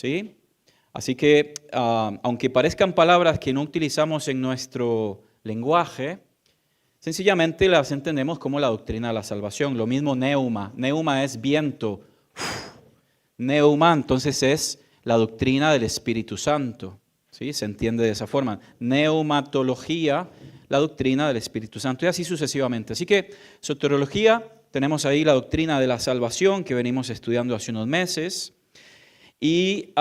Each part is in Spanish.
¿sí? Así que, aunque parezcan palabras que no utilizamos en nuestro lenguaje, sencillamente las entendemos como la doctrina de la salvación. Lo mismo neuma. Neuma es viento. Neuma, entonces, es la doctrina del Espíritu Santo. ¿Sí? Se entiende de esa forma. Neumatología, la doctrina del Espíritu Santo. Y así sucesivamente. Así que, soteriología, tenemos ahí la doctrina de la salvación que venimos estudiando hace unos meses. Y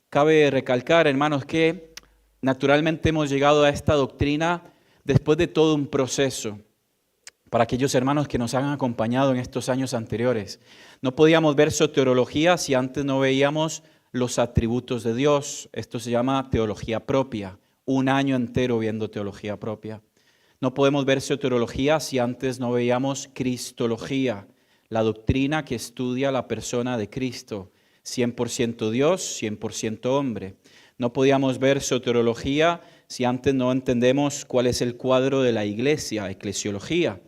cabe recalcar, hermanos, que naturalmente hemos llegado a esta doctrina después de todo un proceso. Para aquellos hermanos que nos han acompañado en estos años anteriores, no podíamos ver soteriología si antes no veíamos los atributos de Dios. Esto se llama teología propia. Un año entero viendo teología propia. No podemos ver soteriología si antes no veíamos cristología, la doctrina que estudia la persona de Cristo, 100% Dios, 100% hombre. No podíamos ver soteriología si antes no entendemos cuál es el cuadro de la iglesia, eclesiología.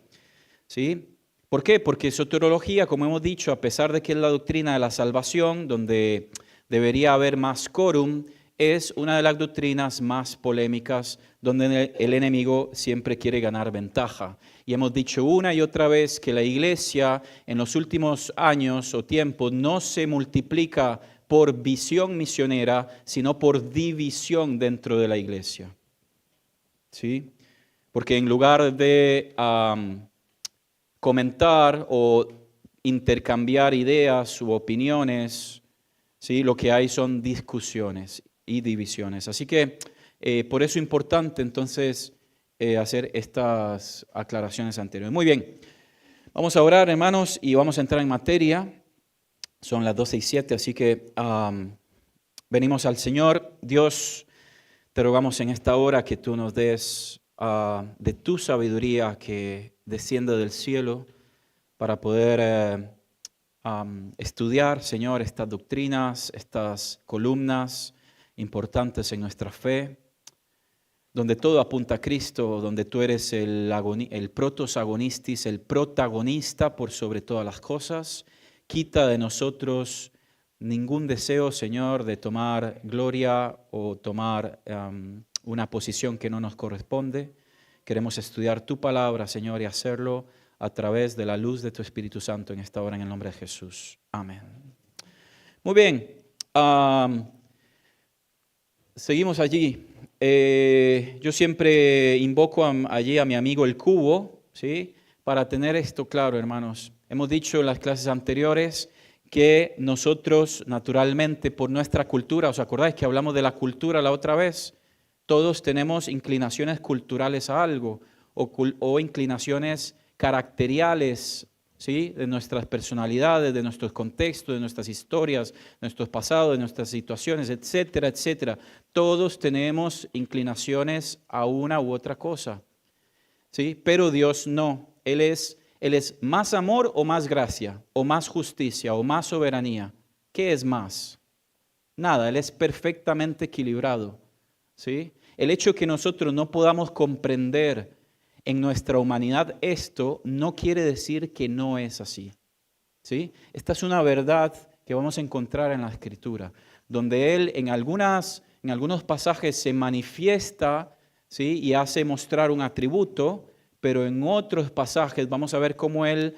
¿Sí? ¿Por qué? Porque soteriología, como hemos dicho, a pesar de que es la doctrina de la salvación, donde debería haber más quórum, es una de las doctrinas más polémicas, donde el enemigo siempre quiere ganar ventaja. Y hemos dicho una y otra vez que la iglesia en los últimos años o tiempos no se multiplica por visión misionera, sino por división dentro de la iglesia. ¿Sí? Porque en lugar de comentar o intercambiar ideas u opiniones, ¿sí? Lo que hay son discusiones y divisiones. Así que por eso es importante entonces hacer estas aclaraciones anteriores. Muy bien, vamos a orar, hermanos, y vamos a entrar en materia. Son las 12:07, así que venimos al Señor. Dios, te rogamos en esta hora que tú nos des de tu sabiduría que desciende del cielo para poder estudiar, Señor, estas doctrinas, estas columnas importantes en nuestra fe, donde todo apunta a Cristo, donde tú eres el protosagonistis, el protagonista por sobre todas las cosas. Quita de nosotros ningún deseo, Señor, de tomar gloria o tomar una posición que no nos corresponde. Queremos estudiar tu palabra, Señor, y hacerlo a través de la luz de tu Espíritu Santo en esta hora, en el nombre de Jesús. Amén. Muy bien. Seguimos allí. Yo siempre invoco allí a mi amigo el cubo, ¿sí? Para tener esto claro, hermanos. Hemos dicho en las clases anteriores que nosotros, naturalmente, por nuestra cultura, ¿os acordáis que hablamos de la cultura la otra vez? Todos tenemos inclinaciones culturales a algo o inclinaciones caracteriales, ¿sí? De nuestras personalidades, de nuestros contextos, de nuestras historias, nuestros pasados, de nuestras situaciones, etcétera, etcétera. Todos tenemos inclinaciones a una u otra cosa, ¿sí? Pero Dios no. Él es más amor o más gracia, o más justicia, o más soberanía. ¿Qué es más? Nada, Él es perfectamente equilibrado, ¿sí? El hecho que nosotros no podamos comprender en nuestra humanidad esto no quiere decir que no es así, ¿sí? Esta es una verdad que vamos a encontrar en la Escritura, donde Él en algunos pasajes se manifiesta, ¿sí? Y hace mostrar un atributo, pero en otros pasajes vamos a ver cómo Él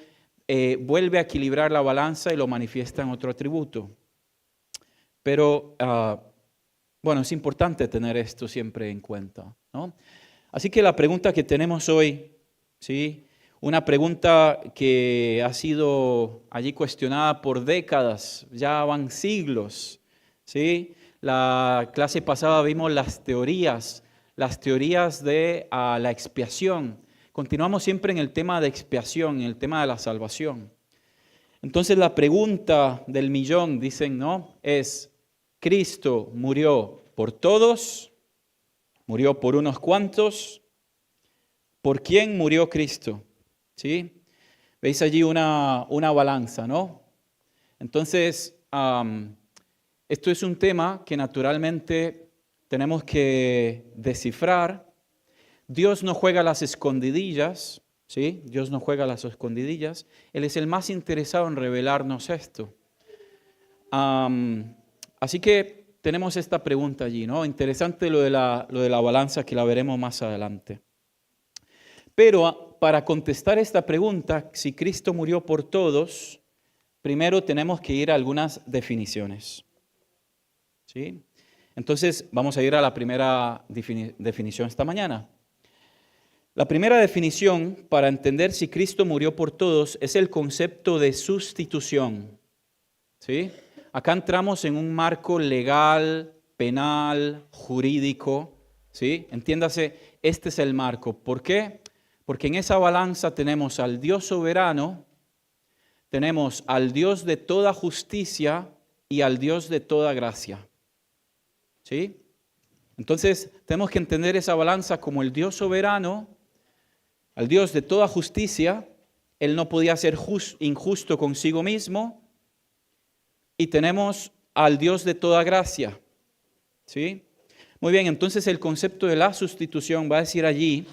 vuelve a equilibrar la balanza y lo manifiesta en otro atributo. Pero, bueno, es importante tener esto siempre en cuenta, ¿no? Así que la pregunta que tenemos hoy, ¿sí? Una pregunta que ha sido allí cuestionada por décadas, ya van siglos, ¿sí? La clase pasada vimos las teorías de la expiación. Continuamos siempre en el tema de expiación, en el tema de la salvación. Entonces la pregunta del millón, dicen, ¿no? Es, ¿Cristo murió por todos? ¿Murió por unos cuantos? ¿Por quién murió Cristo? ¿Sí? Veis allí una balanza, ¿no? Entonces, esto es un tema que naturalmente tenemos que descifrar. Dios no juega las escondidillas, ¿sí? Dios no juega las escondidillas. Él es el más interesado en revelarnos esto. Así que tenemos esta pregunta allí, ¿no? Interesante lo de la balanza, que la veremos más adelante. Pero para contestar esta pregunta, si Cristo murió por todos, primero tenemos que ir a algunas definiciones. ¿Sí? Entonces, vamos a ir a la primera definición esta mañana. La primera definición para entender si Cristo murió por todos es el concepto de sustitución. ¿Sí? Acá entramos en un marco legal, penal, jurídico. ¿Sí? Entiéndase, este es el marco. ¿Por qué? Porque en esa balanza tenemos al Dios soberano, tenemos al Dios de toda justicia y al Dios de toda gracia. ¿Sí? Entonces, tenemos que entender esa balanza como el Dios soberano, al Dios de toda justicia. Él no podía ser injusto consigo mismo. Y tenemos al Dios de toda gracia. ¿Sí? Muy bien, entonces el concepto de la sustitución va a decir allí,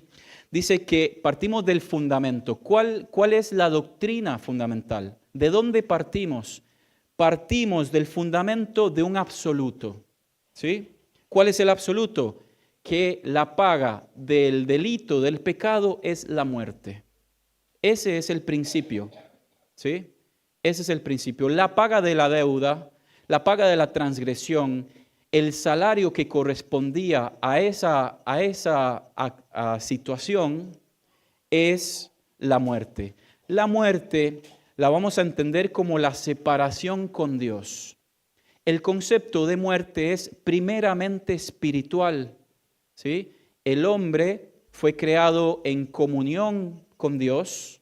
dice que partimos del fundamento. ¿Cuál es la doctrina fundamental? ¿De dónde partimos? Partimos del fundamento de un absoluto. ¿Sí? ¿Cuál es el absoluto? Que la paga del delito, del pecado, es la muerte. Ese es el principio. ¿Sí? Ese es el principio. La paga de la deuda, la paga de la transgresión, el salario que correspondía a esa situación es la muerte. La muerte la vamos a entender como la separación con Dios. El concepto de muerte es primeramente espiritual. ¿Sí? El hombre fue creado en comunión con Dios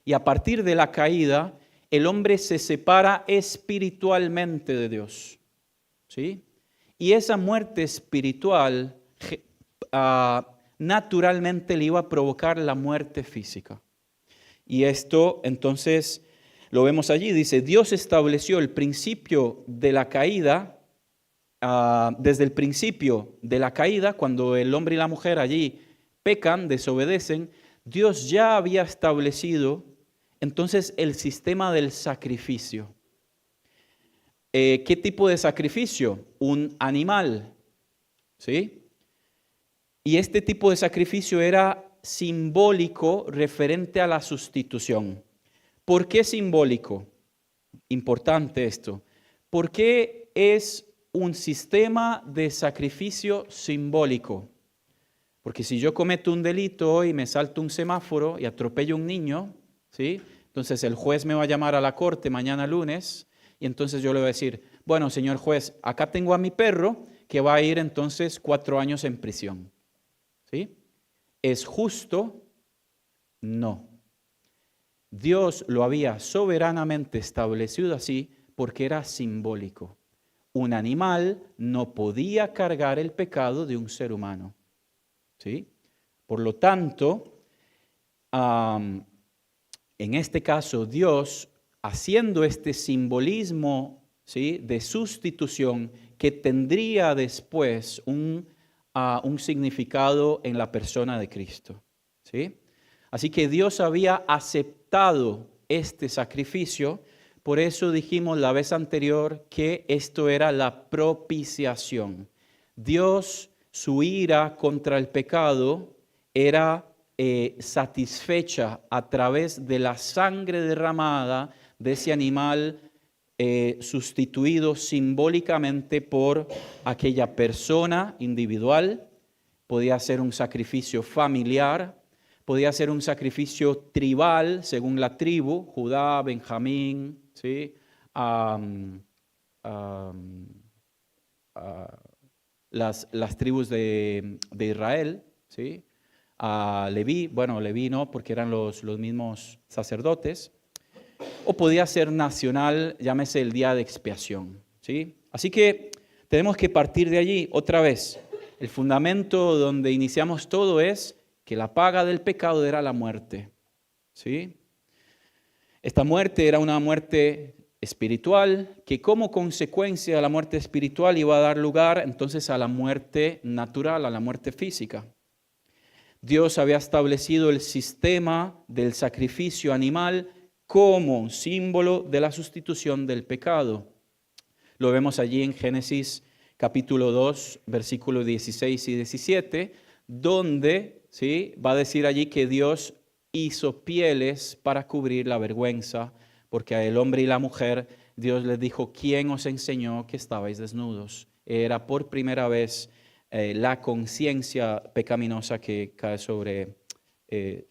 y a partir de la caída, el hombre se separa espiritualmente de Dios. ¿Sí? Y esa muerte espiritual naturalmente le iba a provocar la muerte física. Y esto entonces lo vemos allí, dice, Dios estableció el principio de la caída, desde el principio de la caída, cuando el hombre y la mujer allí pecan, desobedecen, Dios ya había establecido entonces el sistema del sacrificio. ¿Qué tipo de sacrificio? Un animal, ¿sí? Y este tipo de sacrificio era simbólico referente a la sustitución. ¿Por qué simbólico? Importante esto. ¿Por qué es un sistema de sacrificio simbólico? Porque si yo cometo un delito hoy, me salto un semáforo y atropello a un niño, ¿sí? Entonces el juez me va a llamar a la corte mañana lunes y entonces yo le voy a decir, bueno, señor juez, acá tengo a mi perro que va a ir entonces 4 años en prisión. ¿Sí? ¿Es justo? No. Dios lo había soberanamente establecido así porque era simbólico. Un animal no podía cargar el pecado de un ser humano. ¿Sí? Por lo tanto, en este caso Dios, haciendo este simbolismo, ¿sí?, de sustitución que tendría después un significado en la persona de Cristo. ¿Sí? Así que Dios había aceptado este sacrificio, por eso dijimos la vez anterior que esto era la propiciación. Dios, su ira contra el pecado era satisfecha a través de la sangre derramada de ese animal sustituido simbólicamente por aquella persona individual. Podía ser un sacrificio familiar, podía ser un sacrificio tribal según la tribu, Judá, Benjamín, ¿sí? Las tribus de Israel, ¿sí? Leví, bueno, Leví no, porque eran los mismos sacerdotes. O podía ser nacional, llámese el día de expiación, ¿sí? Así que tenemos que partir de allí otra vez. El fundamento donde iniciamos todo es que la paga del pecado era la muerte, ¿sí? Esta muerte era una muerte espiritual que como consecuencia de la muerte espiritual iba a dar lugar entonces a la muerte natural, a la muerte física. Dios había establecido el sistema del sacrificio animal como símbolo de la sustitución del pecado. Lo vemos allí en Génesis capítulo 2, versículos 16 y 17, donde ¿sí? Va a decir allí que Dios hizo pieles para cubrir la vergüenza, porque al hombre y la mujer Dios les dijo: ¿quién os enseñó que estabais desnudos? Era por primera vez la conciencia pecaminosa que cae sobre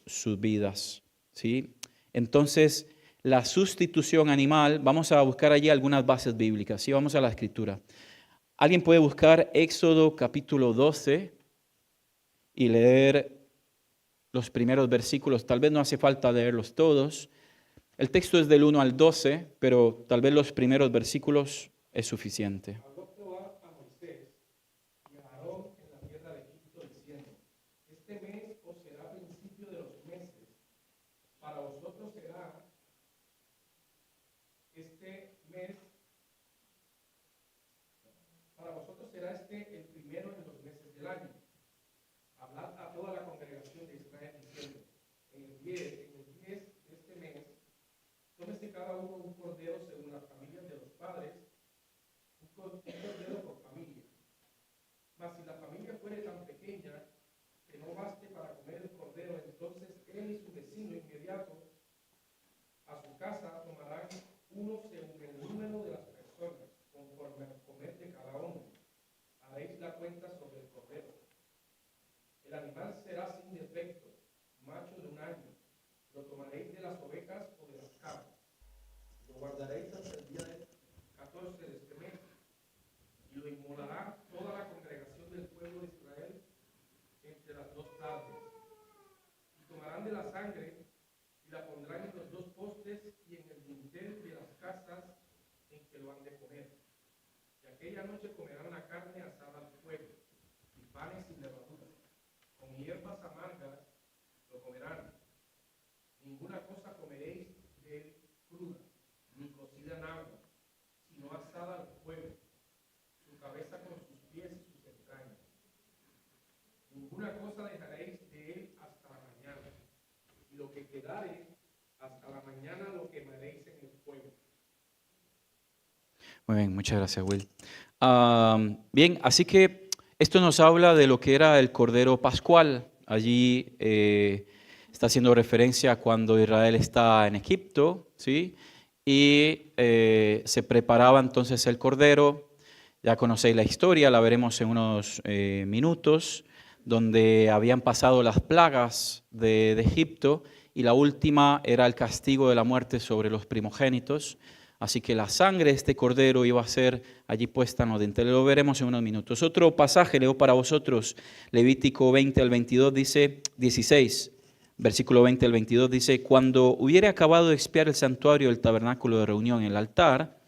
sus vidas, ¿sí? Entonces, la sustitución animal, vamos a buscar allí algunas bases bíblicas, ¿sí? Vamos a la escritura. Alguien puede buscar Éxodo capítulo 12 y leer los primeros versículos. Tal vez no hace falta leerlos todos. El texto es del 1 al 12, pero tal vez los primeros versículos es suficiente. Habló Jehová a Moisés y a Aarón en la tierra de Egipto, diciendo: Este mes os será principio de los meses, para vosotros será el primero en los meses del año. Hablad a toda la congregación de Israel diciendo: en el 10 de este mes, tómese cada uno un cordero según las familias de los padres, un cordero por familia. Mas si la familia fuere tan pequeña que no baste para comer el cordero, entonces él y su vecino inmediato a su casa tomarán uno según el número de las personas, conforme al comer de cada uno. Haréis la cuenta sobre el cordero. El animal será sin defecto, macho de un año. Lo tomaréis de las ovejas o de las cabras. Lo guardaréis hasta el día 14 de este mes, y lo inmolará toda la congregación del pueblo de Israel entre las dos tardes. Y tomarán de la sangre y la pondrán en los dos postes y en el dintel de las casas en que lo han de comer. Y aquella noche comerán la carne asada al fuego, y panes sin levadura. Con hierbas amargas lo comerán. Ninguna cosa comeréis de él cruda, ni cocida en agua, sino asada al fuego, su cabeza con sus pies y sus entrañas. Ninguna cosa dejaréis de él hasta la mañana, y lo que quedare hasta la mañana lo quemaréis en el fuego. Muy bien, muchas gracias, Will. Bien, así que esto nos habla de lo que era el Cordero Pascual. Allí está haciendo referencia a cuando Israel está en Egipto, ¿sí? Y se preparaba entonces el Cordero. Ya conocéis la historia, la veremos en unos minutos, donde habían pasado las plagas de Egipto, y la última era el castigo de la muerte sobre los primogénitos. Así que la sangre de este cordero iba a ser allí puesta en los dinteles. Lo veremos en unos minutos. Otro pasaje leo para vosotros, Levítico 20 al 22, dice 16, versículo 20 al 22, dice: cuando hubiere acabado de expiar el santuario del tabernáculo de reunión en el altar,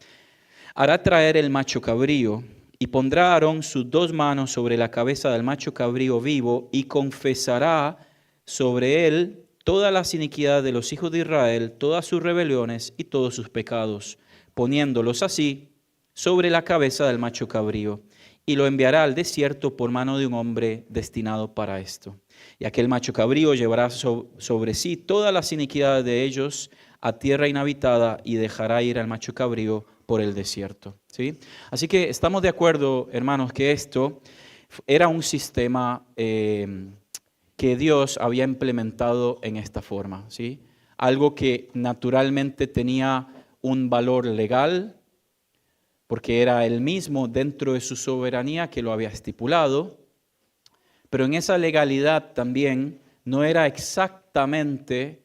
hará traer el macho cabrío, y pondrá Aarón sus dos manos sobre la cabeza del macho cabrío vivo, y confesará sobre él todas las iniquidades de los hijos de Israel, todas sus rebeliones y todos sus pecados, poniéndolos así sobre la cabeza del macho cabrío, y lo enviará al desierto por mano de un hombre destinado para esto. Y aquel macho cabrío llevará sobre sí todas las iniquidades de ellos a tierra inhabitada, y dejará ir al macho cabrío por el desierto. ¿Sí? Así que estamos de acuerdo, hermanos, que esto era un sistema que Dios había implementado en esta forma, ¿sí? Algo que naturalmente tenía un valor legal, porque era Él mismo dentro de su soberanía que lo había estipulado, pero en esa legalidad también no era exactamente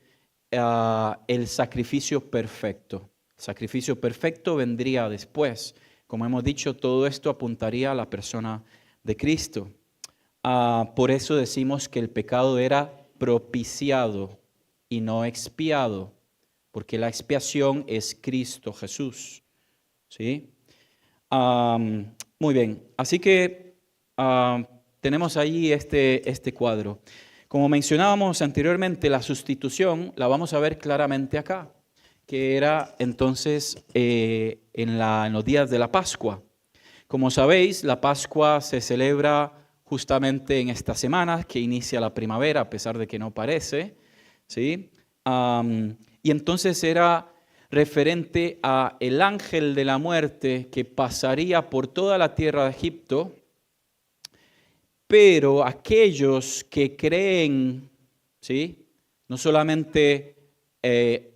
el sacrificio perfecto. El sacrificio perfecto vendría después. Como hemos dicho, todo esto apuntaría a la persona de Cristo. Por eso decimos que el pecado era propiciado y no expiado, porque la expiación es Cristo Jesús. ¿Sí? Muy bien, así que tenemos ahí este cuadro. Como mencionábamos anteriormente, la sustitución la vamos a ver claramente acá, que era entonces en los días de la Pascua. Como sabéis, la Pascua se celebra justamente en esta semana que inicia la primavera, a pesar de que no parece, ¿sí? Y entonces era referente a el ángel de la muerte que pasaría por toda la tierra de Egipto, pero aquellos que creen, ¿sí?, no solamente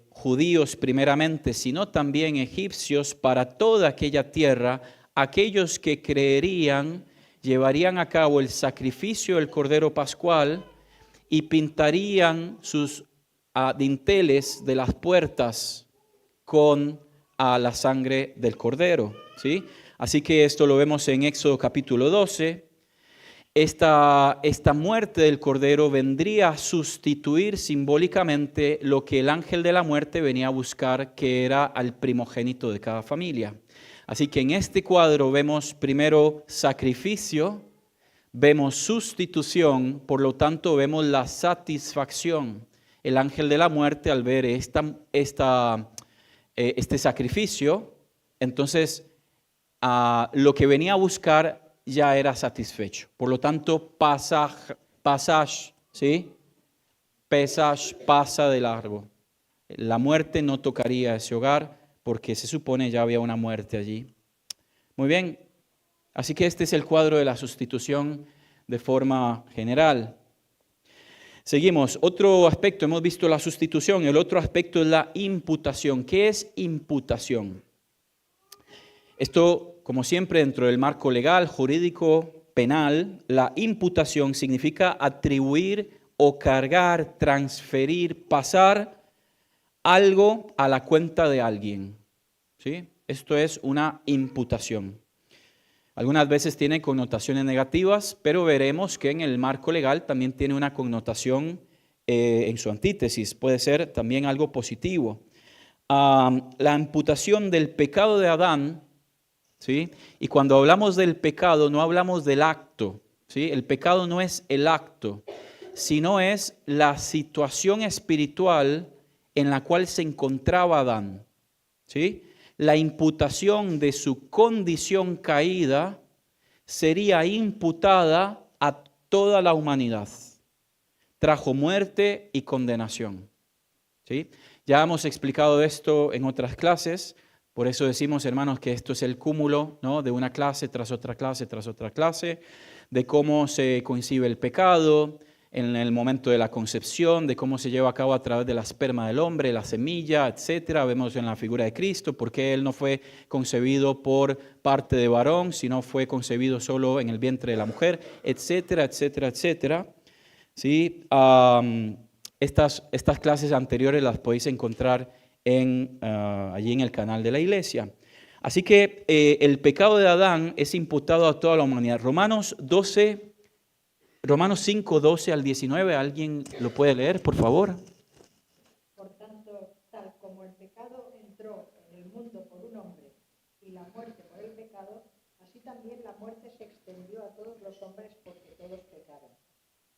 judíos primeramente, sino también egipcios para toda aquella tierra, aquellos que creerían llevarían a cabo el sacrificio del Cordero Pascual y pintarían sus dinteles de las puertas con la sangre del Cordero, ¿sí? Así que esto lo vemos en Éxodo capítulo 12. Esta muerte del Cordero vendría a sustituir simbólicamente lo que el ángel de la muerte venía a buscar, que era al primogénito de cada familia. Así que en este cuadro vemos primero sacrificio, vemos sustitución, por lo tanto vemos la satisfacción. El ángel de la muerte, al ver este sacrificio, entonces lo que venía a buscar ya era satisfecho. Por lo tanto, Pasaj, ¿sí? Pesaj pasa de largo. La muerte no tocaría ese hogar porque se supone ya había una muerte allí. Muy bien, así que este es el cuadro de la sustitución de forma general. Seguimos, otro aspecto, hemos visto la sustitución, el otro aspecto es la imputación. ¿Qué es imputación? Esto, como siempre, dentro del marco legal, jurídico, penal, la imputación significa atribuir o cargar, transferir, pasar algo a la cuenta de alguien, ¿sí? Esto es una imputación. Algunas veces tiene connotaciones negativas, pero veremos que en el marco legal también tiene una connotación en su antítesis. Puede ser también algo positivo. La imputación del pecado de Adán, ¿sí? Y cuando hablamos del pecado no hablamos del acto, ¿sí? El pecado no es el acto, sino es la situación espiritual en la cual se encontraba Adán, ¿sí? La imputación de su condición caída sería imputada a toda la humanidad. Trajo muerte y condenación, ¿sí? Ya hemos explicado esto en otras clases, por eso decimos, hermanos, que esto es el cúmulo, ¿no?, de una clase tras otra clase, de cómo se concibe el pecado en el momento de la concepción, de cómo se lleva a cabo a través de la esperma del hombre, la semilla, etcétera. Vemos en la figura de Cristo por qué Él no fue concebido por parte de varón, sino fue concebido solo en el vientre de la mujer, etcétera, etcétera, etcétera. ¿Sí? Estas clases anteriores las podéis encontrar allí en el canal de la iglesia. Así que el pecado de Adán es imputado a toda la humanidad. Romanos 5, 12 al 19, ¿alguien lo puede leer, por favor? Por tanto, tal como el pecado entró en el mundo por un hombre y la muerte por el pecado, así también la muerte se extendió a todos los hombres porque todos pecaron.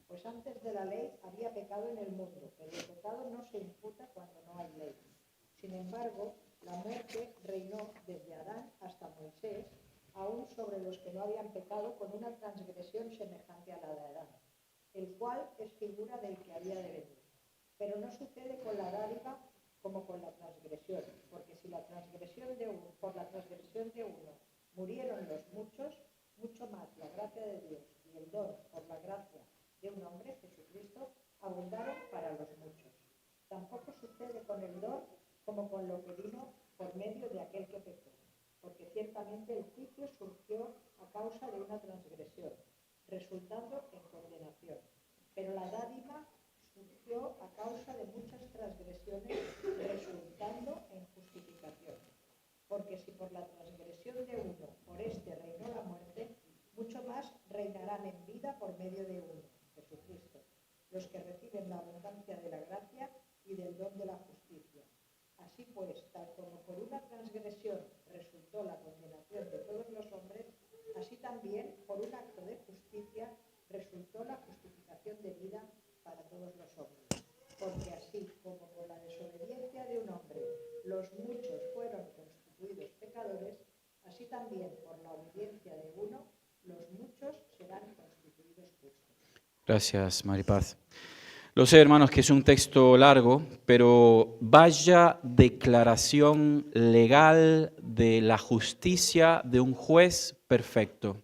Pues antes de la ley había pecado en el mundo, pero el pecado no se imputa cuando no hay ley. Sin embargo, la muerte reinó desde Adán hasta Moisés, aún sobre los que no habían pecado, con una transgresión semejante a la de Adán, el cual es figura del que había de venir. Pero no sucede con la dádiva como con la transgresión, porque si por la transgresión de uno murieron los muchos, mucho más la gracia de Dios y el don por la gracia de un hombre, Jesucristo, abundaron para los muchos. Tampoco sucede con el don como con lo que vino por medio de aquel que pecó, porque ciertamente el juicio surgió a causa de una transgresión, resultando en condenación. Pero la dádiva surgió a causa de muchas transgresiones, resultando en justificación. Porque si por la transgresión de uno, por este reinó la muerte, mucho más reinarán en vida por medio de uno, Jesucristo, los que reciben la abundancia de la gracia y del don de la justicia. Así pues, tal como por una transgresión resultó la condenación de todos los hombres, así también por un acto de justicia resultó la justificación de vida para todos los hombres. Porque así como por la desobediencia de un hombre los muchos fueron constituidos pecadores, así también por la obediencia de uno los muchos serán constituidos justos. Gracias, Maripaz. Lo sé, hermanos, que es un texto largo, pero vaya declaración legal de la justicia de un juez perfecto.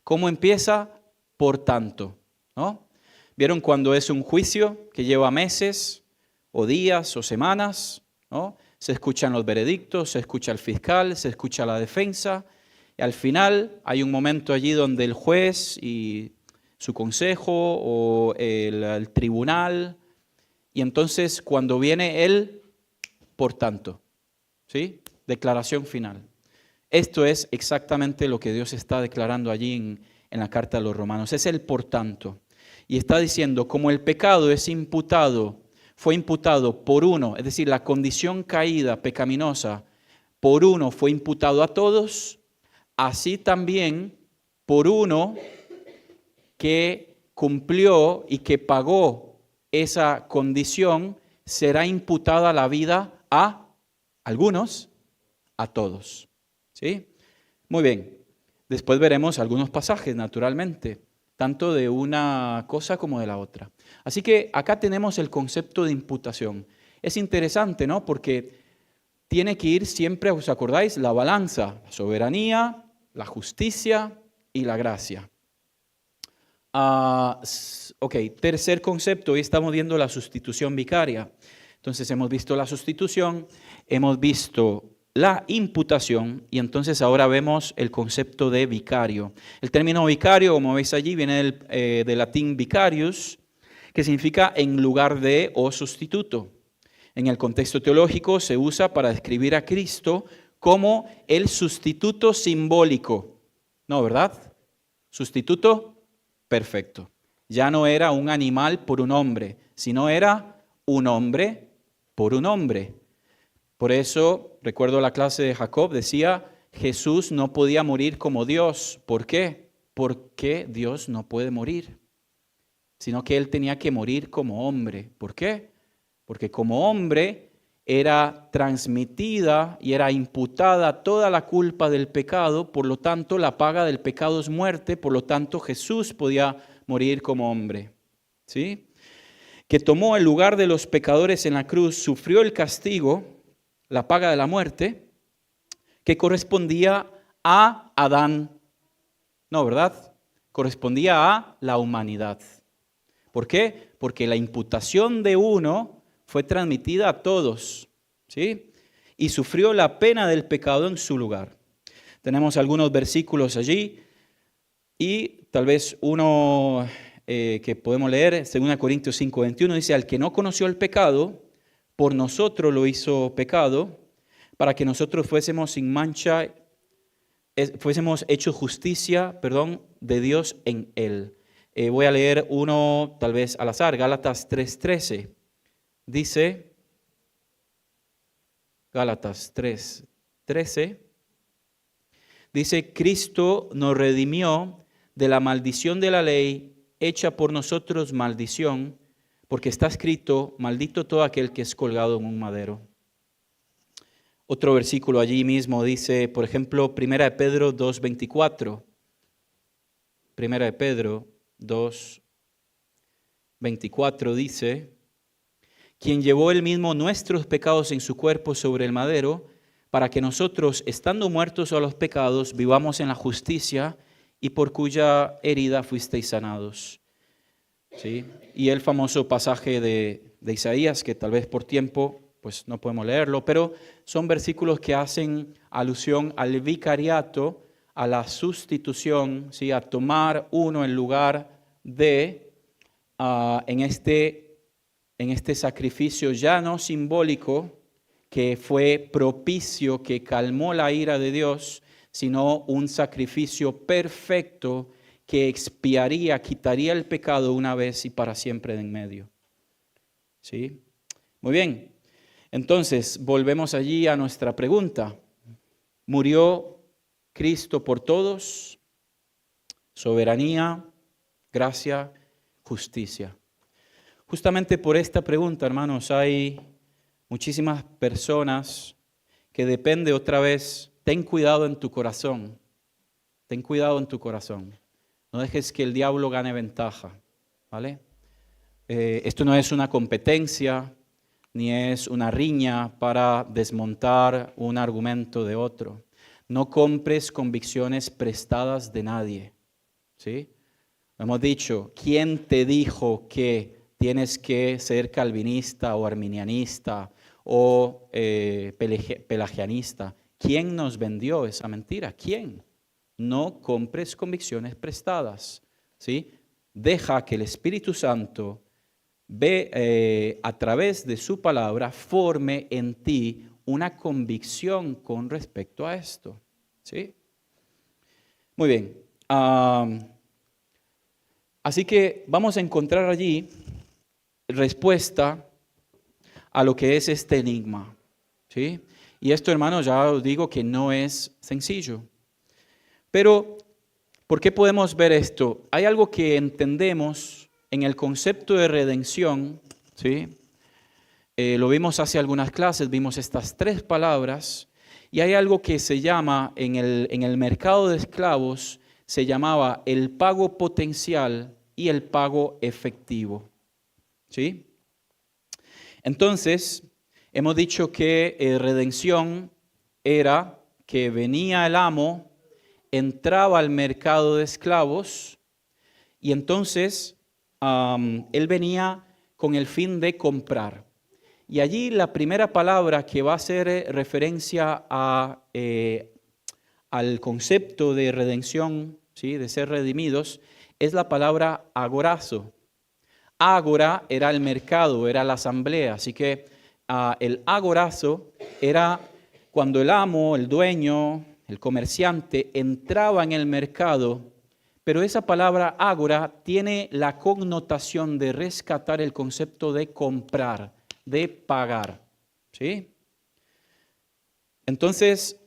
¿Cómo empieza? Por tanto, ¿no? ¿Vieron cuando es un juicio que lleva meses o días o semanas, ¿no? Se escuchan los veredictos, se escucha el fiscal, se escucha la defensa, y al final hay un momento allí donde el juez y su consejo o el tribunal, y entonces cuando viene el por tanto, ¿sí? Declaración final. Esto es exactamente lo que Dios está declarando allí en la carta a los romanos. Es el por tanto. Y está diciendo, como el pecado es imputado, fue imputado por uno, es decir, la condición caída, pecaminosa, por uno fue imputado a todos, así también por uno que cumplió y que pagó esa condición, será imputada la vida a algunos, a todos. ¿Sí? Muy bien. Después veremos algunos pasajes, naturalmente, tanto de una cosa como de la otra. Así que acá tenemos el concepto de imputación. Es interesante, ¿no? Porque tiene que ir siempre, ¿os acordáis? La balanza, la soberanía, la justicia y la gracia. Ok, tercer concepto, hoy estamos viendo la sustitución vicaria. Entonces hemos visto la sustitución, hemos visto la imputación y entonces ahora vemos el concepto de vicario. El término vicario, como veis allí, viene del latín vicarius, que significa en lugar de o sustituto. En el contexto teológico se usa para describir a Cristo como el sustituto simbólico. ¿No, verdad? Sustituto perfecto. Ya no era un animal por un hombre, sino era un hombre por un hombre. Por eso, recuerdo la clase de Jacob, decía, Jesús no podía morir como Dios. ¿Por qué? Porque Dios no puede morir, sino que Él tenía que morir como hombre. ¿Por qué? Porque como hombre era transmitida y era imputada toda la culpa del pecado, por lo tanto la paga del pecado es muerte, por lo tanto Jesús podía morir como hombre. ¿Sí? Que tomó el lugar de los pecadores en la cruz, sufrió el castigo, la paga de la muerte, que correspondía a Adán. No, ¿verdad? Correspondía a la humanidad. ¿Por qué? Porque la imputación de uno fue transmitida a todos, ¿sí? Y sufrió la pena del pecado en su lugar. Tenemos algunos versículos allí y tal vez uno que podemos leer, 2 Corintios 5:21, dice, al que no conoció el pecado, por nosotros lo hizo pecado, para que nosotros fuésemos sin mancha, fuésemos hechos justicia, de Dios en él. Voy a leer uno tal vez al azar, Gálatas 3:13. Dice, Gálatas 3:13, dice, Cristo nos redimió de la maldición de la ley, hecha por nosotros maldición, porque está escrito, maldito todo aquel que es colgado en un madero. Otro versículo allí mismo dice, por ejemplo, 1 de Pedro 2:24. 1 de Pedro 2:24 dice, quien llevó él mismo nuestros pecados en su cuerpo sobre el madero, para que nosotros, estando muertos a los pecados, vivamos en la justicia, y por cuya herida fuisteis sanados. ¿Sí? Y el famoso pasaje de Isaías, que tal vez por tiempo pues no podemos leerlo, pero son versículos que hacen alusión al vicariato, a la sustitución, ¿sí? A tomar uno en lugar de, en este sacrificio ya no simbólico, que fue propicio, que calmó la ira de Dios, sino un sacrificio perfecto que expiaría, quitaría el pecado una vez y para siempre de en medio. ¿Sí? Muy bien. Entonces, volvemos allí a nuestra pregunta. ¿Murió Cristo por todos? Soberanía, gracia, justicia. Justamente por esta pregunta, hermanos, hay muchísimas personas que depende otra vez, ten cuidado en tu corazón, ten cuidado en tu corazón. No dejes que el diablo gane ventaja, ¿vale? Esto no es una competencia, ni es una riña para desmontar un argumento de otro. No compres convicciones prestadas de nadie, ¿sí? Hemos dicho, ¿quién te dijo que tienes que ser calvinista o arminianista o pelagianista? ¿Quién nos vendió esa mentira? ¿Quién? No compres convicciones prestadas, ¿sí? Deja que el Espíritu Santo ve a través de su palabra, forme en ti una convicción con respecto a esto, ¿sí? Muy bien. Así que vamos a encontrar allí respuesta a lo que es este enigma, ¿sí? Y esto, hermanos, ya os digo que no es sencillo. Pero, ¿por qué podemos ver esto? Hay algo que entendemos en el concepto de redención, ¿sí? Lo vimos hace algunas clases, vimos estas 3 palabras, y hay algo que se llama, en el mercado de esclavos, se llamaba el pago potencial y el pago efectivo, ¿sí? Entonces, hemos dicho que redención era que venía el amo, entraba al mercado de esclavos, y entonces él venía con el fin de comprar. Y allí la primera palabra que va a hacer referencia al concepto de redención, ¿sí? De ser redimidos, es la palabra agorazo. Ágora era el mercado, era la asamblea, así que el agorazo era cuando el amo, el dueño, el comerciante entraba en el mercado, pero esa palabra ágora tiene la connotación de rescatar el concepto de comprar, de pagar, ¿sí? Entonces,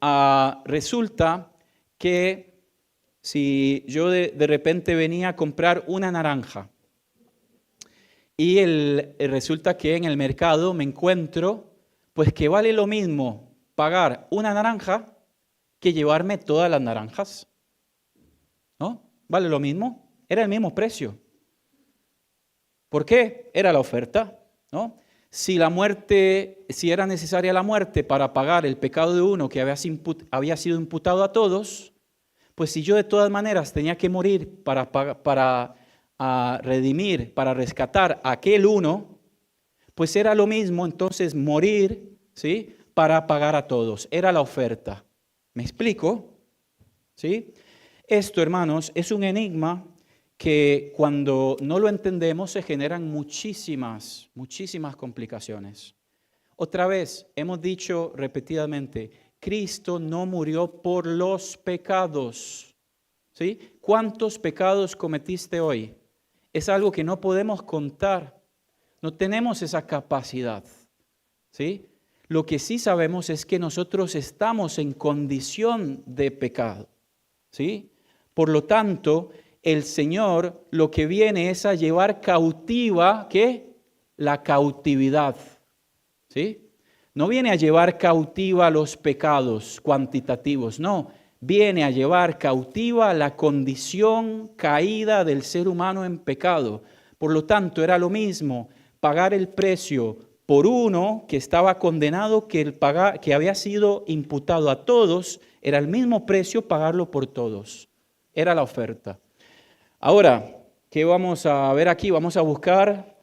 resulta que si yo de repente venía a comprar una naranja y resulta que en el mercado me encuentro, pues que vale lo mismo pagar una naranja que llevarme todas las naranjas, ¿no? ¿Vale lo mismo? Era el mismo precio. ¿Por qué? Era la oferta, ¿no? Si era necesaria la muerte para pagar el pecado de uno que había sido imputado a todos, pues si yo de todas maneras tenía que morir para redimir, para rescatar a aquel uno, pues era lo mismo entonces morir, ¿sí? Para pagar a todos. Era la oferta. ¿Me explico? ¿Sí? Esto, hermanos, es un enigma que cuando no lo entendemos se generan muchísimas complicaciones. Otra vez, hemos dicho repetidamente, Cristo no murió por los pecados, ¿sí? ¿Cuántos pecados cometiste hoy? Es algo que no podemos contar, no tenemos esa capacidad, ¿sí? Lo que sí sabemos es que nosotros estamos en condición de pecado, ¿sí? Por lo tanto, el Señor lo que viene es a llevar cautiva, ¿qué? La cautividad, ¿sí? No viene a llevar cautiva los pecados cuantitativos, no. Viene a llevar cautiva la condición caída del ser humano en pecado. Por lo tanto, era lo mismo pagar el precio por uno que estaba condenado, que había sido imputado a todos, era el mismo precio pagarlo por todos. Era la oferta. Ahora, ¿qué vamos a ver aquí? Vamos a buscar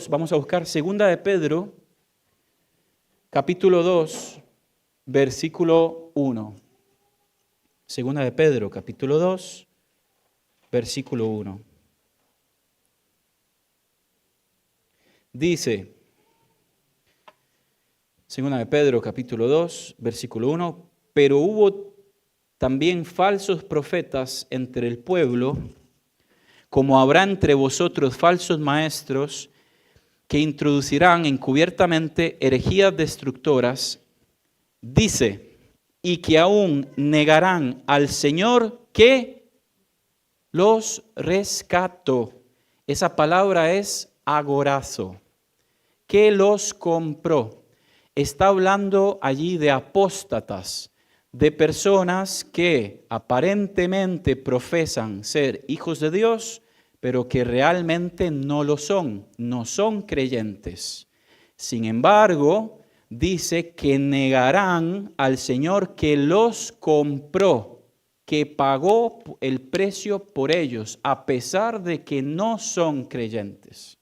vamos a buscar 2 de Pedro, capítulo 2, versículo 1. 2 de Pedro, capítulo 2, versículo 1. Dice, 2 de Pedro, capítulo 2, versículo 1, pero hubo también falsos profetas entre el pueblo, como habrá entre vosotros falsos maestros, que introducirán encubiertamente herejías destructoras, dice, y que aún negarán al Señor que los rescató. Esa palabra es agorazo, que los compró. Está hablando allí de apóstatas, de personas que aparentemente profesan ser hijos de Dios, pero que realmente no lo son, no son creyentes. Sin embargo, dice que negarán al Señor que los compró, que pagó el precio por ellos, a pesar de que no son creyentes.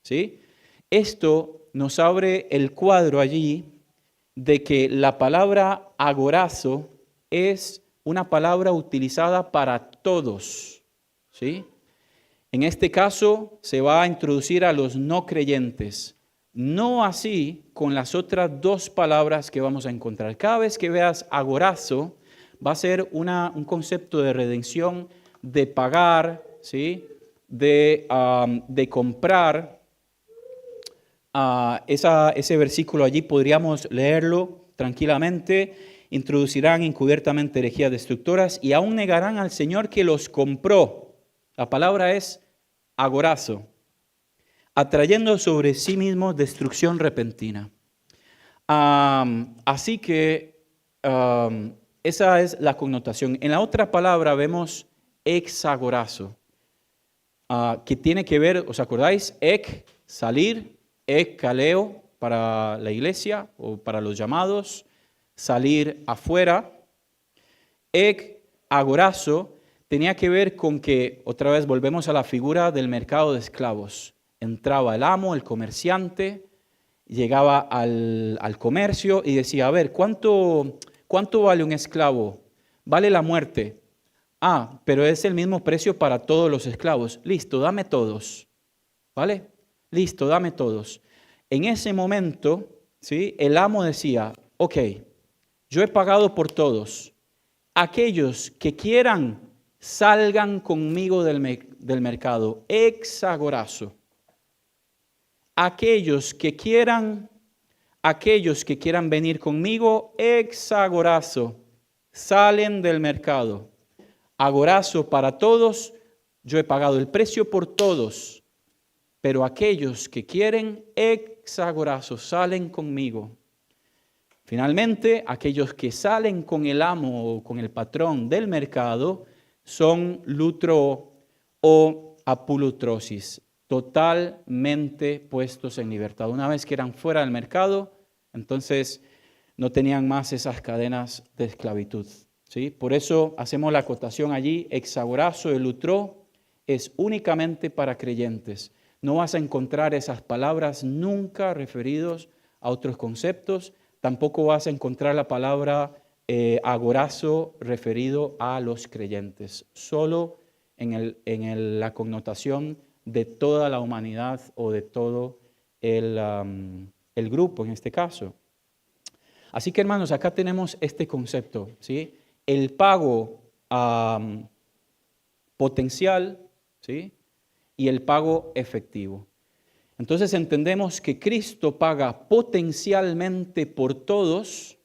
¿Sí? Esto nos abre el cuadro allí de que la palabra agorazo es una palabra utilizada para todos. ¿Sí? En este caso se va a introducir a los no creyentes. No así con las otras dos palabras que vamos a encontrar. Cada vez que veas agorazo, va a ser un concepto de redención, de pagar, ¿sí? de comprar. Ese versículo allí podríamos leerlo tranquilamente. Introducirán encubiertamente herejías destructoras y aún negarán al Señor que los compró. La palabra es agorazo, atrayendo sobre sí mismos destrucción repentina. Así que esa es la connotación. En la otra palabra vemos exagorazo, que tiene que ver, ¿os acordáis? Salir, kaleo para la iglesia o para los llamados, salir afuera. Agorazo tenía que ver con que, otra vez volvemos a la figura del mercado de esclavos. Entraba el amo, el comerciante, llegaba al comercio y decía, a ver, ¿cuánto vale un esclavo? Vale la muerte. Pero es el mismo precio para todos los esclavos. Listo, dame todos. ¿Vale? Listo, dame todos. En ese momento, ¿sí? El amo decía, ok, yo he pagado por todos. Aquellos que quieran, salgan conmigo del mercado. Exagorazo. Aquellos que quieran venir conmigo, exagorazo, salen del mercado. Agorazo para todos, yo he pagado el precio por todos, pero aquellos que quieren, exagorazo, salen conmigo. Finalmente, aquellos que salen con el amo o con el patrón del mercado son lutro o apulutrosis, totalmente puestos en libertad. Una vez que eran fuera del mercado, entonces no tenían más esas cadenas de esclavitud. ¿Sí? Por eso hacemos la acotación allí, exagorazo, el lutro es únicamente para creyentes. No vas a encontrar esas palabras nunca referidos a otros conceptos. Tampoco vas a encontrar la palabra agorazo referido a los creyentes. Solo en la connotación de toda la humanidad o de todo el grupo en este caso. Así que hermanos, acá tenemos este concepto, ¿sí? El pago potencial, ¿sí? Y el pago efectivo. Entonces entendemos que Cristo paga potencialmente por todos,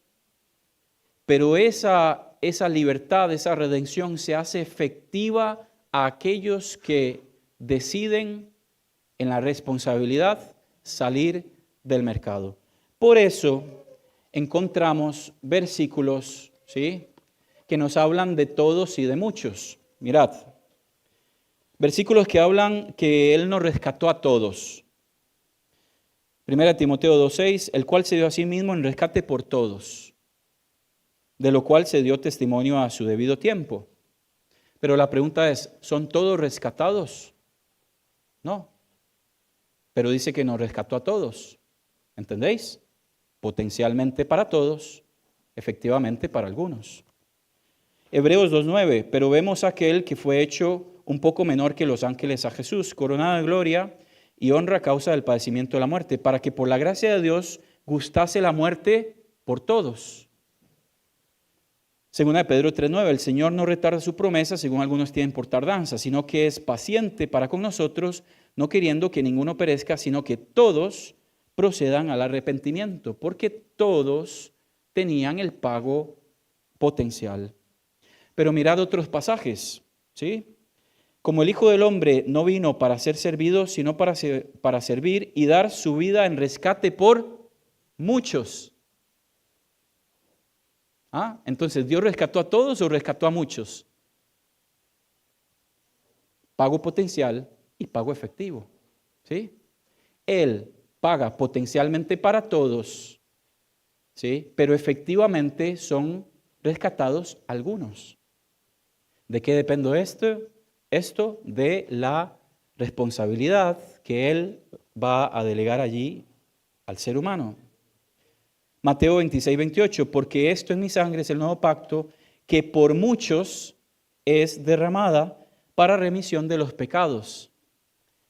pero esa libertad, esa redención se hace efectiva a aquellos que deciden en la responsabilidad salir del mercado. Por eso encontramos versículos, ¿sí?, que nos hablan de todos y de muchos. Mirad, versículos que hablan que Él nos rescató a todos. 1 Timoteo 2:6, el cual se dio a sí mismo en rescate por todos, de lo cual se dio testimonio a su debido tiempo. Pero la pregunta es, ¿son todos rescatados? No. Pero dice que nos rescató a todos. ¿Entendéis? Potencialmente para todos, efectivamente para algunos. Hebreos 2:9, pero vemos a aquel que fue hecho un poco menor que los ángeles a Jesús, coronado de gloria y honra a causa del padecimiento de la muerte, para que por la gracia de Dios gustase la muerte por todos. Segunda de Pedro 3:9, el Señor no retarda su promesa, según algunos tienen por tardanza, sino que es paciente para con nosotros, no queriendo que ninguno perezca, sino que todos procedan al arrepentimiento, porque todos tenían el pago potencial. Pero mirad otros pasajes, ¿sí? Como el Hijo del Hombre no vino para ser servido, sino para servir y dar su vida en rescate por muchos. Entonces, ¿Dios rescató a todos o rescató a muchos? pago potencial y pago efectivo. ¿Sí? Él paga potencialmente para todos, ¿sí? Pero efectivamente son rescatados algunos. ¿De qué depende esto? Esto de la responsabilidad que Él va a delegar allí al ser humano. Mateo 26, 28, porque esto en mi sangre es el nuevo pacto que por muchos es derramada para remisión de los pecados.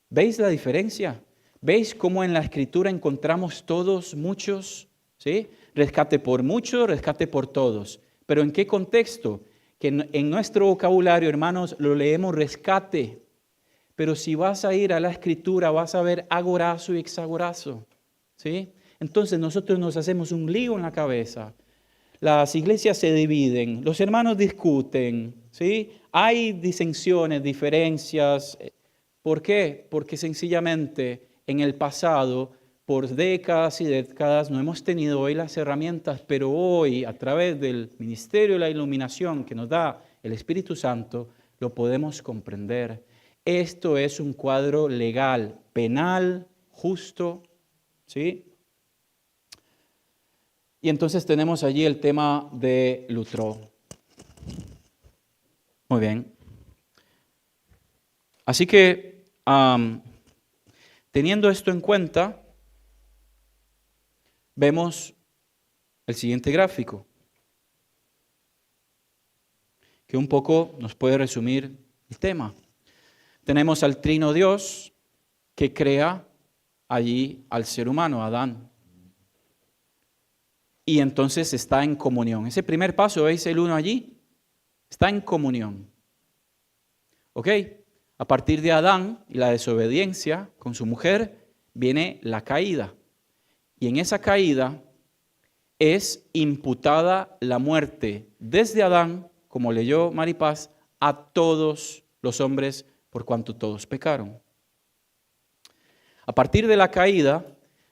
¿Veis la diferencia? ¿Veis cómo en la Escritura encontramos todos, muchos? ¿Sí? Rescate por muchos, rescate por todos. ¿Pero en qué contexto? Que en nuestro vocabulario, hermanos, lo leemos rescate. Pero si vas a ir a la Escritura, vas a ver agorazo y exagorazo. ¿Sí? Entonces nosotros nos hacemos un lío en la cabeza. Las iglesias se dividen, los hermanos discuten, ¿sí? Hay disensiones, diferencias. ¿Por qué? Porque sencillamente en el pasado, por décadas y décadas, no hemos tenido hoy las herramientas, pero hoy, a través del ministerio de la iluminación que nos da el Espíritu Santo, lo podemos comprender. Esto es un cuadro legal, penal, justo, ¿sí? Y entonces tenemos allí el tema de Lutero. Muy bien. Así que, teniendo esto en cuenta, vemos el siguiente gráfico, que un poco nos puede resumir el tema. Tenemos al Trino Dios que crea allí al ser humano, Adán. Y entonces está en comunión. Ese primer paso, ¿veis el uno allí? Está en comunión. ¿Ok? A partir de Adán y la desobediencia con su mujer, viene la caída. Y en esa caída es imputada la muerte desde Adán, como leyó Maripaz, a todos los hombres por cuanto todos pecaron. A partir de la caída,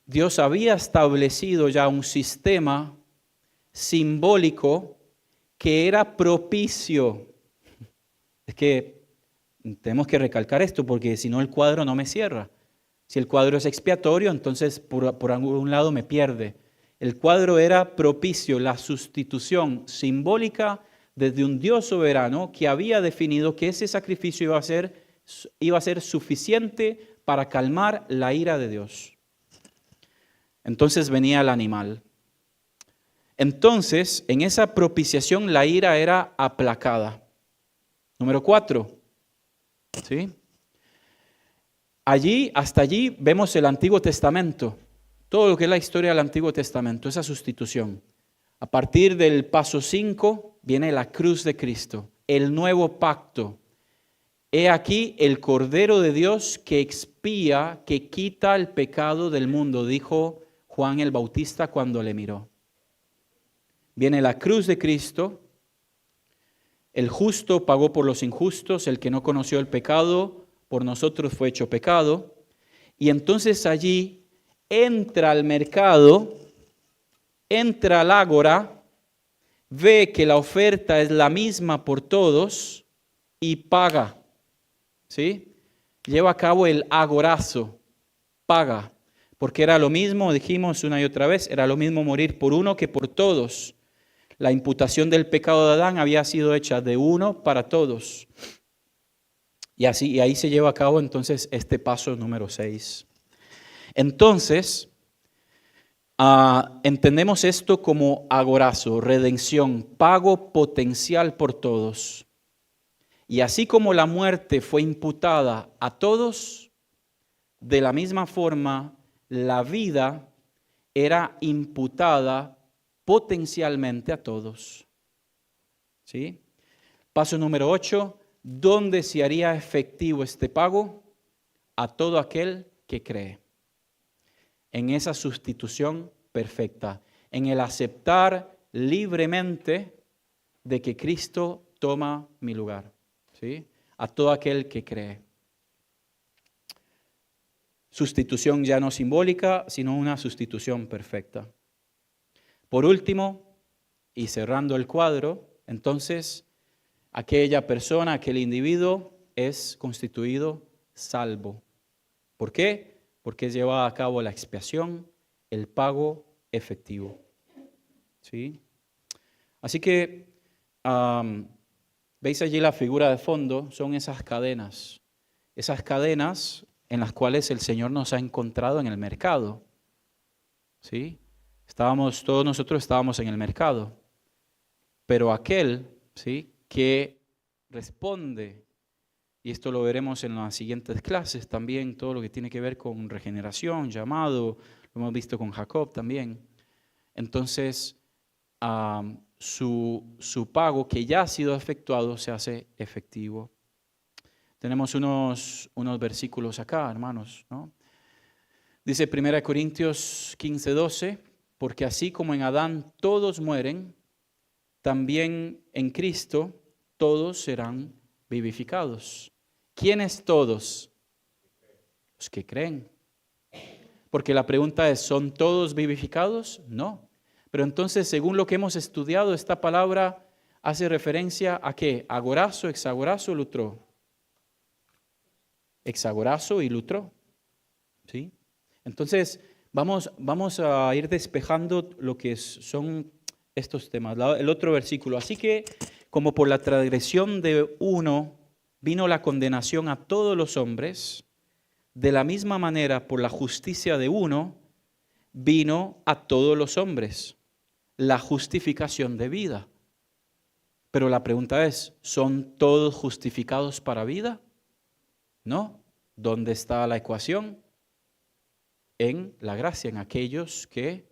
Dios había establecido ya un sistema simbólico que era propicio. Es que tenemos que recalcar esto porque si no el cuadro no me cierra. Si el cuadro es expiatorio, entonces por algún lado me pierde. El cuadro era propicio, la sustitución simbólica desde un Dios soberano que había definido que ese sacrificio iba a ser suficiente para calmar la ira de Dios. Entonces venía el animal. Entonces, en esa propiciación la ira era aplacada. Número 4. ¿Sí? Hasta allí vemos el Antiguo Testamento. Todo lo que es la historia del Antiguo Testamento, esa sustitución. A partir del paso 5 viene la cruz de Cristo, el nuevo pacto. He aquí el Cordero de Dios que expía, que quita el pecado del mundo, dijo Juan el Bautista cuando le miró. Viene la cruz de Cristo, el justo pagó por los injustos, el que no conoció el pecado, por nosotros fue hecho pecado. Y entonces allí entra al mercado, entra al ágora, ve que la oferta es la misma por todos y paga. ¿Sí? Lleva a cabo el agorazo, paga. Porque era lo mismo, dijimos una y otra vez, era lo mismo morir por uno que por todos. La imputación del pecado de Adán había sido hecha de uno para todos. Y ahí se lleva a cabo entonces este paso número 6. Entonces, entendemos esto como agorazo, redención, pago potencial por todos. Y así como la muerte fue imputada a todos, de la misma forma, la vida era imputada potencialmente a todos. ¿Sí? Paso número 8, ¿dónde se haría efectivo este pago? A todo aquel que cree. En esa sustitución perfecta, en el aceptar libremente de que Cristo toma mi lugar. ¿Sí? A todo aquel que cree. Sustitución ya no simbólica, sino una sustitución perfecta. Por último, y cerrando el cuadro, entonces, aquella persona, aquel individuo es constituido salvo. ¿Por qué? Porque es llevada a cabo la expiación, el pago efectivo. ¿Sí? Así que, veis allí la figura de fondo, son esas cadenas en las cuales el Señor nos ha encontrado en el mercado. ¿Sí? Todos nosotros estábamos en el mercado, pero aquel, ¿sí?, que responde, y esto lo veremos en las siguientes clases también, todo lo que tiene que ver con regeneración, llamado, lo hemos visto con Jacob también. Entonces, su pago que ya ha sido efectuado se hace efectivo. Tenemos unos versículos acá, hermanos, ¿no? Dice 1 Corintios 15:12, porque así como en Adán todos mueren, también en Cristo todos serán vivificados. ¿Quiénes todos? Los que creen. Porque la pregunta es, ¿son todos vivificados? No. Pero entonces, según lo que hemos estudiado, esta palabra hace referencia a ¿qué? Agorazo, exagorazo, lutró. Exagorazo y lutró. ¿Sí? Entonces, vamos a ir despejando lo que son estos temas. El otro versículo. Así que, como por la transgresión de uno vino la condenación a todos los hombres, de la misma manera, por la justicia de uno, vino a todos los hombres la justificación de vida. Pero la pregunta es, ¿son todos justificados para vida? No. ¿Dónde está la ecuación? En la gracia, en aquellos que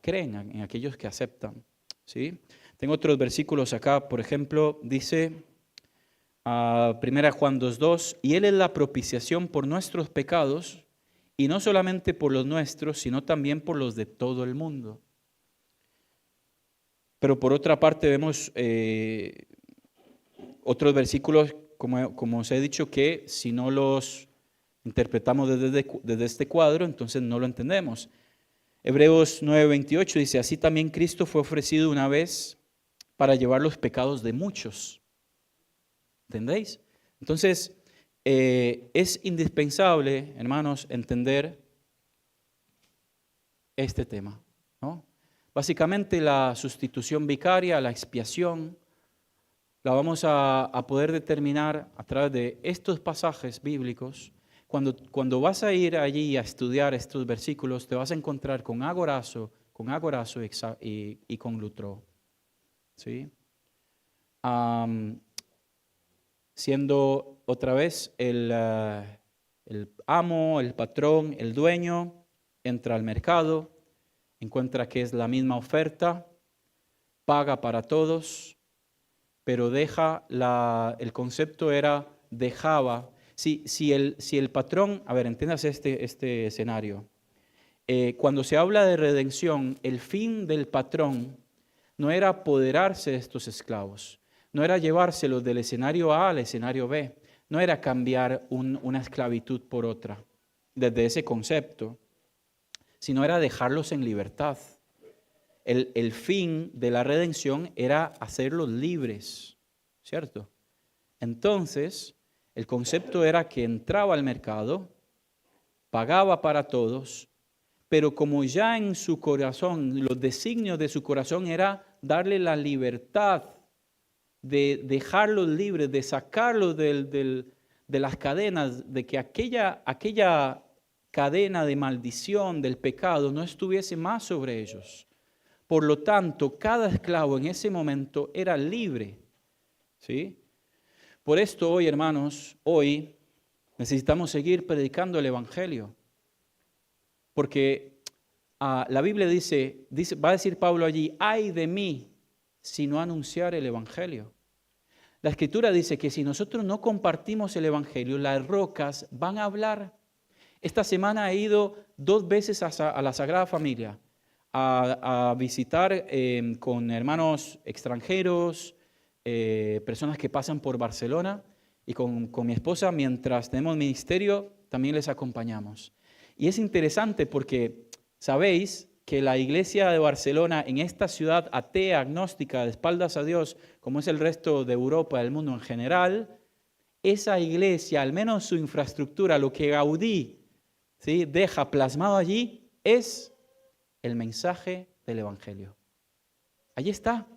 creen, en aquellos que aceptan. ¿Sí? Tengo otros versículos acá, por ejemplo, dice 1 Juan 2:2, y Él es la propiciación por nuestros pecados, y no solamente por los nuestros, sino también por los de todo el mundo. Pero por otra parte vemos otros versículos, como os he dicho, que si no los interpretamos desde este cuadro, entonces no lo entendemos. Hebreos 9:28 dice, así también Cristo fue ofrecido una vez para llevar los pecados de muchos. ¿Entendéis? Entonces, es indispensable, hermanos, entender este tema, ¿no? Básicamente la sustitución vicaria, la expiación, la vamos a poder determinar a través de estos pasajes bíblicos. Cuando vas a ir allí a estudiar estos versículos, te vas a encontrar con agorazo y con lutró. ¿Sí? Siendo otra vez el amo, el patrón, el dueño, entra al mercado, encuentra que es la misma oferta, paga para todos, pero el concepto era dejaba. Si el patrón, a ver, entiendas este escenario. Cuando se habla de redención, el fin del patrón no era apoderarse de estos esclavos, no era llevárselos del escenario A al escenario B, no era cambiar una esclavitud por otra, desde ese concepto, sino era dejarlos en libertad. El fin de la redención era hacerlos libres, ¿cierto? Entonces, el concepto era que entraba al mercado, pagaba para todos, pero como ya en su corazón, los designios de su corazón era darle la libertad, de dejarlos libres, de sacarlos de las cadenas, de que aquella cadena de maldición del pecado no estuviese más sobre ellos. Por lo tanto, cada esclavo en ese momento era libre. ¿Sí? Por esto hoy, hermanos, hoy necesitamos seguir predicando el Evangelio. Porque la Biblia dice, va a decir Pablo allí, ay de mí si no anunciar el Evangelio. La Escritura dice que si nosotros no compartimos el Evangelio, las rocas van a hablar. Esta semana he ido 2 veces a la Sagrada Familia a visitar con hermanos extranjeros, personas que pasan por Barcelona, y con mi esposa, mientras tenemos ministerio, también les acompañamos. Y es interesante porque sabéis que la iglesia de Barcelona, en esta ciudad atea, agnóstica, de espaldas a Dios, como es el resto de Europa, del mundo en general, esa iglesia, al menos su infraestructura, lo que Gaudí, ¿sí?, deja plasmado allí, es el mensaje del Evangelio. Allí está.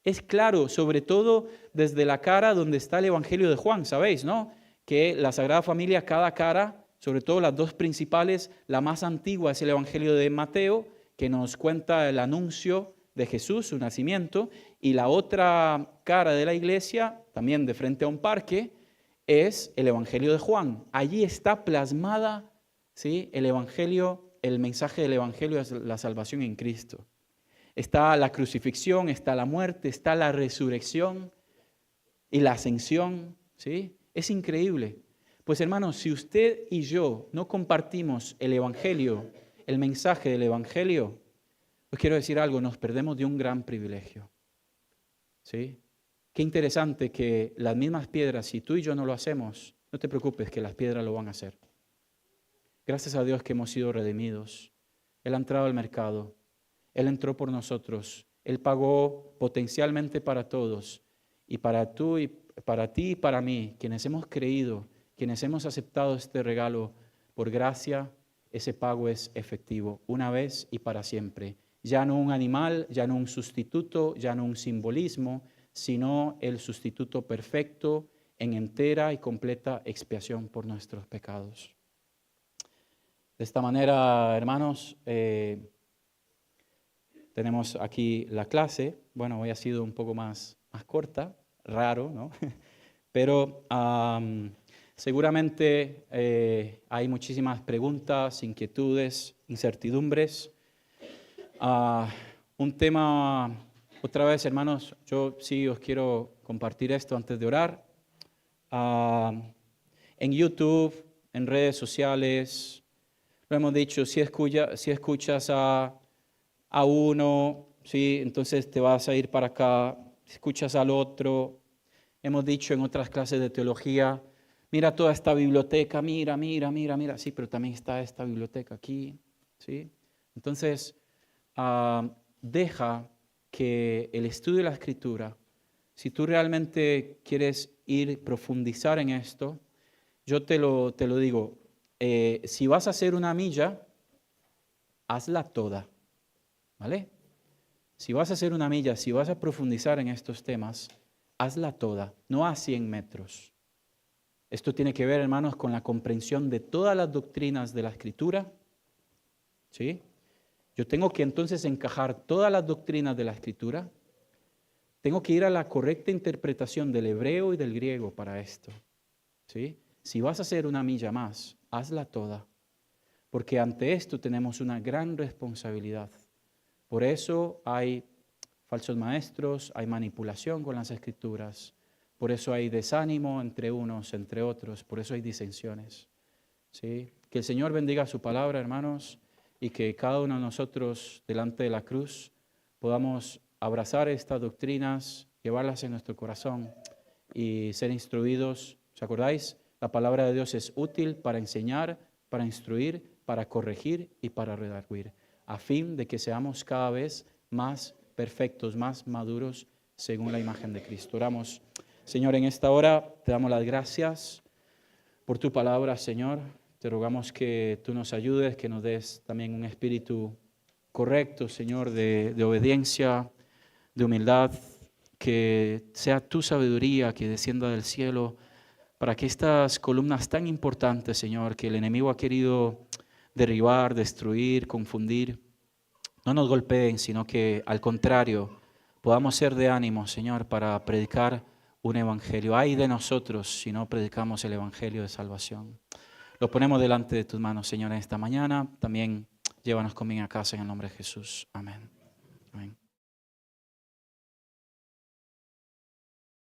Es claro, sobre todo desde la cara donde está el Evangelio de Juan, ¿sabéis, no? Que la Sagrada Familia, cada cara, sobre todo las dos principales, la más antigua es el Evangelio de Mateo, que nos cuenta el anuncio de Jesús, su nacimiento, y la otra cara de la iglesia, también de frente a un parque, es el Evangelio de Juan. Allí está plasmada, ¿sí?, el Evangelio, el mensaje del Evangelio es la salvación en Cristo. Está la crucifixión, está la muerte, está la resurrección y la ascensión, ¿sí? Es increíble. Pues hermanos, si usted y yo no compartimos el Evangelio, el mensaje del Evangelio, os quiero decir algo, nos perdemos de un gran privilegio, ¿sí? Qué interesante que las mismas piedras, si tú y yo no lo hacemos, no te preocupes que las piedras lo van a hacer. Gracias a Dios que hemos sido redimidos. Él ha entrado al mercado. Él entró por nosotros. Él pagó potencialmente para todos. Y para ti y para mí, quienes hemos creído, quienes hemos aceptado este regalo por gracia, ese pago es efectivo, una vez y para siempre. Ya no un animal, ya no un sustituto, ya no un simbolismo, sino el sustituto perfecto en entera y completa expiación por nuestros pecados. De esta manera, hermanos, tenemos aquí la clase. Bueno, hoy ha sido un poco más corta, raro, ¿no? Pero seguramente hay muchísimas preguntas, inquietudes, incertidumbres. Un tema, otra vez, hermanos, yo sí os quiero compartir esto antes de orar. En YouTube, en redes sociales, lo hemos dicho, si escuchas a uno, ¿sí?, entonces te vas a ir para acá, escuchas al otro. Hemos dicho en otras clases de teología, mira toda esta biblioteca, mira, sí, pero también está esta biblioteca aquí, ¿sí? Entonces, deja que el estudio de la Escritura, si tú realmente quieres profundizar en esto, yo te lo digo, si vas a hacer una milla, hazla toda, ¿vale? Si vas a hacer una milla, si vas a profundizar en estos temas, hazla toda, no a 100 metros. Esto tiene que ver, hermanos, con la comprensión de todas las doctrinas de la Escritura, ¿sí? Yo tengo que entonces encajar todas las doctrinas de la Escritura. Tengo que ir a la correcta interpretación del hebreo y del griego para esto, ¿sí? Si vas a hacer una milla más, hazla toda, porque ante esto tenemos una gran responsabilidad. Por eso hay falsos maestros, hay manipulación con las Escrituras, por eso hay desánimo entre unos, entre otros, por eso hay disensiones, ¿sí? Que el Señor bendiga su palabra, hermanos, y que cada uno de nosotros delante de la cruz podamos abrazar estas doctrinas, llevarlas en nuestro corazón y ser instruidos. ¿Os acordáis? La palabra de Dios es útil para enseñar, para instruir, para corregir y para redarguir, a fin de que seamos cada vez más perfectos, más maduros según la imagen de Cristo. Oramos. Señor, en esta hora te damos las gracias por tu palabra, Señor. Te rogamos que tú nos ayudes, que nos des también un espíritu correcto, Señor, de obediencia, de humildad, que sea tu sabiduría que descienda del cielo para que estas columnas tan importantes, Señor, que el enemigo ha querido derribar, destruir, confundir, no nos golpeen, sino que al contrario, podamos ser de ánimo, Señor, para predicar un evangelio. Ay de nosotros si no predicamos el evangelio de salvación. Lo ponemos delante de tus manos, Señor, en esta mañana. También llévanos conmigo a casa en el nombre de Jesús. Amén.